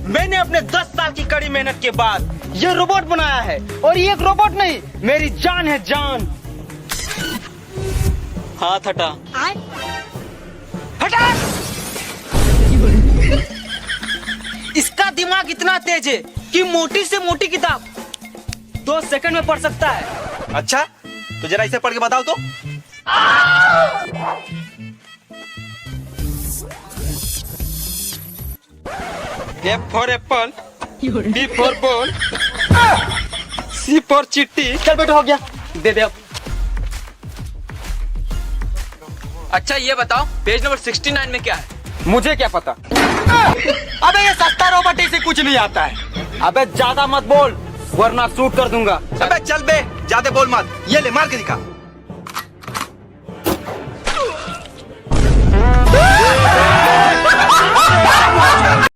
मैंने अपने 10 साल की कड़ी मेहनत के बाद ये रोबोट बनाया है, और ये एक रोबोट नहीं, मेरी जान है, जान। हाथ हटा। हटा। इसका दिमाग इतना तेज है कि मोटी से मोटी किताब 2 सेकंड में पढ़ सकता है। अच्छा, तो जरा इसे पढ़ के बताओ तो। A for apple, B for ball, C for चिट्टी। चल बेटा, हो गया, दे दे अब। अच्छा ये बताओ, पेज नंबर 69 में क्या है? मुझे क्या पता। अबे ये सस्ता रोबोट, इसे कुछ नहीं आता है। अबे ज्यादा मत बोल वरना शूट कर दूंगा। अबे चल बे, ज्यादा बोल मत। ये ले, मार के दिखा।